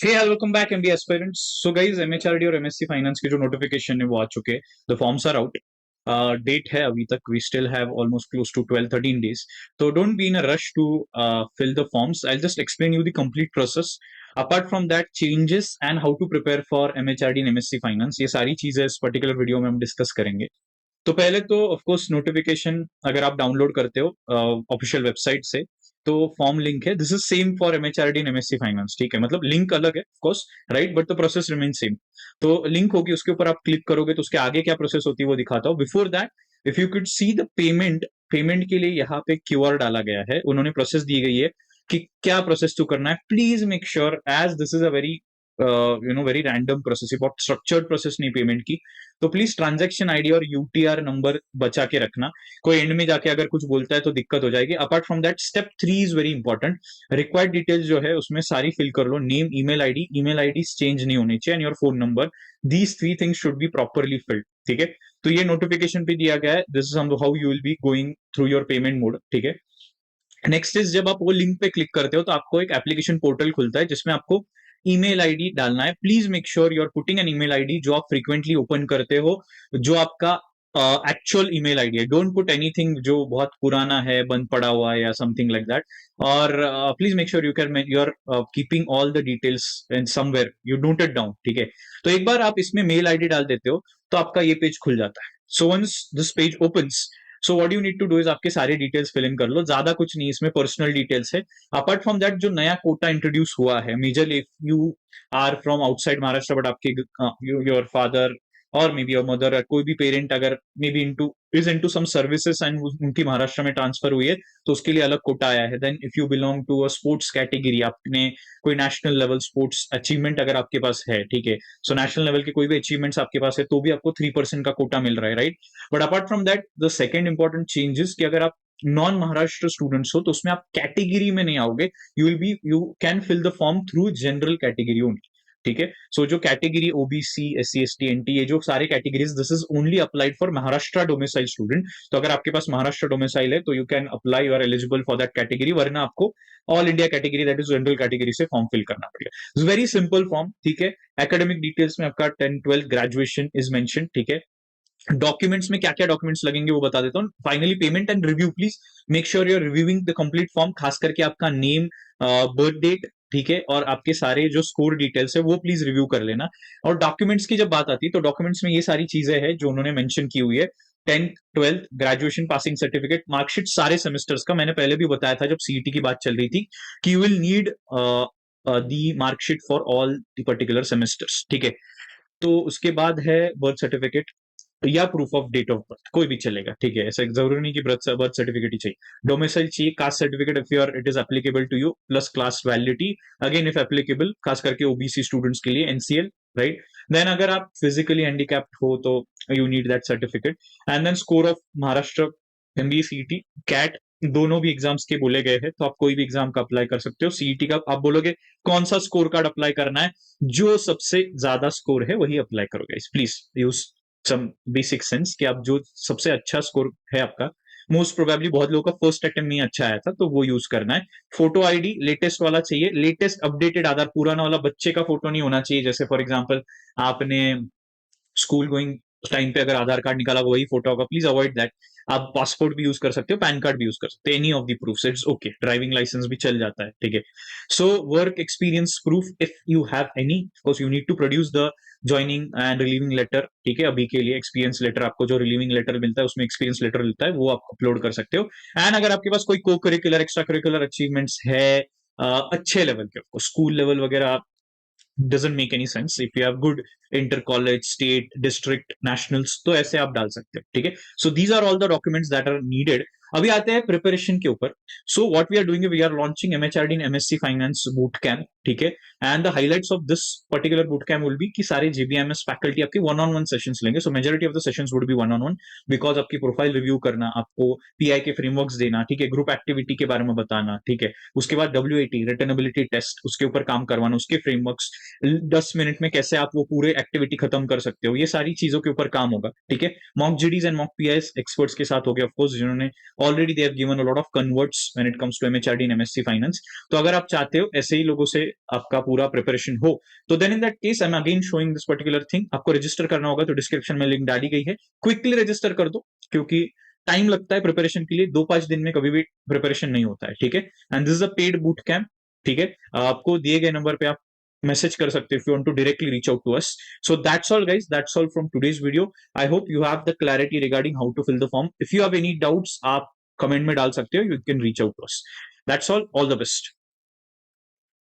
हे welcome back MBA aspirants. So guys, MHRD और MSc finance के जो नोटिफिकेशन है वो आ चुके हैं। The forms are out. Date है अभी तक, we still have almost close to 12-13 days। तो don't be in a rush to fill the forms. I just explain you the complete process. Apart from that, changes and how to prepare for MHRD and MSc finance, ये सारी चीजें इस particular video में हम discuss करेंगे। तो पहले तो ऑफ कोर्स नोटिफिकेशन अगर आप डाउनलोड करते हो ऑफिशियल वेबसाइट से, तो फॉर्म लिंक है। This is same for MHRD and MSc finance, ठीक है। मतलब लिंक अलग है of course, right, but the process remain same. तो लिंक होगी, उसके ऊपर आप क्लिक करोगे तो उसके आगे क्या प्रोसेस होती है वो दिखाता हूँ। Before that, if you could see the payment, payment के लिए यहाँ पे क्यूआर डाला गया है, उन्होंने प्रोसेस दी गई है कि क्या प्रोसेस टू करना है। Please make sure, as this is a very very random process, बहुत स्ट्रक्चर्ड प्रोसेस नहीं पेमेंट की, तो प्लीज ट्रांजैक्शन आईडी और यूटीआर नंबर बचा के रखना। कोई एंड में जाके अगर कुछ बोलता है तो दिक्कत हो जाएगी। Apart from that, step 3 is very important. Required details जो है उसमें सारी फिल कर लो। नेम, ईमेल आईडी चेंज नहीं होनी चाहिए, and your phone number. These 3 things should be properly field, ठीक है। तो ये नोटिफिकेशन पे दिया गया है। This is how you will be going through your payment mode, ठीक है। नेक्स्ट इज, जब आप वो लिंक पे क्लिक करते हो तो आपको एक एप्लीकेशन पोर्टल खुलता है जिसमें आपको ईमेल आईडी डालना है। Please make sure you are putting an email ID जो आप फ्रीक्वेंटली ओपन करते हो, जो आपका एक्चुअल ईमेल आईडी है। डोंट पुट एनीथिंग जो बहुत पुराना है, बंद पड़ा हुआ है या समथिंग लाइक दैट। और please make sure you are keeping all the details in somewhere, you note it down, ठीक है। तो एक बार आप इसमें मेल आईडी डाल देते हो तो आपका ये पेज खुल जाता है। So once this page opens, so what you need to do is आपके सारे डिटेल्स फिल इन कर लो। ज्यादा कुछ नहीं, इसमें पर्सनल डिटेल्स है। अपार्ट फ्रॉम दैट, जो नया कोटा इंट्रोड्यूस हुआ है, majorly if you are from outside Maharashtra but आपके योर फादर और मे बी योर मदर, कोई भी पेरेंट अगर may be into is into some services and उनकी महाराष्ट्र में ट्रांसफर हुई है, तो उसके लिए अलग कोटा आया है। Then if you belong to a sports category, आपने कोई नेशनल लेवल स्पोर्ट्स अचीवमेंट अगर आपके पास है, ठीक है, सो नेशनल लेवल के कोई भी अचीवमेंट्स आपके पास है तो भी आपको 3% का कोटा मिल रहा है, right. But apart from that, the second important changes कि अगर आप नॉन महाराष्ट्र स्टूडेंट्स हो तो उसमें आप कैटेगरी में नहीं आओगे। You can fill the form through general category only, ठीक है। सो जो category OBC, SC, ST, NT, ये जो सारे categories, this is only applied for Maharashtra domicile student. तो अगर आपके पास महाराष्ट्र डोमिसाइल है तो you can apply, you are eligible for that category, वरना आपको all India category, that is general category से फॉर्म फिल करना पड़ेगा। वेरी सिंपल फॉर्म, ठीक है। एकेडमिक डिटेल्स में आपका 10th-12th ग्रेजुएशन इज मेंशन, ठीक है। डॉक्यूमेंट्स में क्या क्या डॉक्यूमेंट्स लगेंगे वो बता देता हूँ। Finally, payment and review, please make sure you are reviewing the complete form, खास करके आपका नेम, बर्थ डेट, ठीक है, और आपके सारे जो स्कोर डिटेल्स है वो प्लीज रिव्यू कर लेना। और डॉक्यूमेंट्स की जब बात आती है तो डॉक्यूमेंट्स में ये सारी चीजें हैं जो उन्होंने मेंशन की हुई है। 10th-12th graduation passing certificate, marksheet सारे सेमेस्टर्स का। मैंने पहले भी बताया था जब सीईटी की बात चल रही थी कि you will need the marksheet for all the particular semesters, ठीक है। तो उसके बाद है बर्थ सर्टिफिकेट या proof of date of birth, कोई भी चलेगा, ठीक है। ऐसा जरूरी नहीं कि बर्थ सर्टिफिकेट ही चाहिए। डोमिसाइल चाहिए, caste certificate if your it is applicable to you, plus class validity, again if applicable, खास करके ओबीसी स्टूडेंट्स के लिए एनसीएल, राइट। देन अगर आप फिजिकली हैंडीकैप्ड हो तो you need that certificate. And then score of Maharashtra MBA CET CAT, दोनों भी एग्जाम्स के बोले गए हैं, तो आप कोई भी एग्जाम का अप्लाई कर सकते हो। सीईटी का आप बोलोगे कौन सा स्कोर कार्ड अप्लाई करना है, जो सबसे ज्यादा स्कोर है वही अप्लाई करोगे। Please use some basic sense कि आप जो सबसे अच्छा स्कोर है आपका, मोस्ट प्रोबेबली बहुत लोगों का फर्स्ट अटेम्प्ट में अच्छा आया था, तो वो यूज करना है। फोटो आईडी लेटेस्ट वाला चाहिए, लेटेस्ट अपडेटेड आधार, पुराना वाला बच्चे का फोटो नहीं होना चाहिए। जैसे फॉर एग्जांपल आपने स्कूल गोइंग टाइम पे अगर आधार कार्ड निकाला वही फोटो होगा, प्लीज अवॉइड दैट। आप पासपोर्ट भी यूज कर सकते हो, पैन कार्ड भी यूज कर सकते हो, any of the proof, it's okay. Driving licence भी चल जाता है, ठीक है। So work experience proof if you have any, of course you need to produce the joining and relieving letter, ठीक है। अभी के लिए एक्सपीरियंस लेटर, आपको जो रिलीविंग लेटर मिलता है उसमें एक्सपीरियंस लेटर मिलता है, वो आप अपलोड कर सकते हो। एंड अगर आपके पास कोई को करिकुलर, एक्स्ट्रा करिकुलर अचीवमेंट्स है अच्छे लेवल के, स्कूल लेवल वगैरह doesn't make any sense, if you have good inter college, state, district, nationals, तो ऐसे आप डाल सकते हो, ठीक है। So these are all the documents that are needed. अभी आते हैं प्रिपरेशन के ऊपर। So what we are doing, we are launching MHRD in MSc finance boot camp, ठीक है। And the highlights of this particular boot camp will be कि सारे JBMS faculty आपकी वन ऑन वन सेशंस लेंगे। So majority of the sessions would be one on one, because आपकी profile review करना, आपको pi के फ्रेमवर्क्स देना, ठीक है, ग्रुप एक्टिविटी के बारे में बताना, ठीक है। उसके बाद डब्ल्यूएटी रिटर्नेबिलिटी टेस्ट, उसके ऊपर काम करवाना, उसके फ्रेमवर्क्स 10 मिनट में कैसे आप वो पूरे एक्टिविटी खत्म कर सकते हो, ये सारी चीजों के ऊपर काम होगा, ठीक है। Mock GDs and mock PIs experts के साथ हो गया, ऑफकोर्स, जिन्होंने already they have given a lot of converts when it comes to MHRD and MSc finance. तो अगर आप चाहते हो ऐसे ही लोगों से आपका पूरा प्रिपरेशन हो, तो then in that case I am again showing this particular thing. आपको रजिस्टर करना होगा तो डिस्क्रिप्शन में लिंक डाली गई है, क्विकली रजिस्टर कर दो, क्योंकि टाइम लगता है प्रिपरेशन के लिए. 2-5 दिन में कभी भी प्रिपरेशन नहीं होता है, ठीक है. And this is a paid boot camp, ठीक है. आपको दिए गए नंबर पे आप मैसेज कर सकते हो if you want to directly reach out to us. So that's all guys, that's all from today's video. I hope you have the clarity regarding how to fill the form. If you have any doubts, आप comment में डाल सकते हो, you can reach out to us. That's all the best.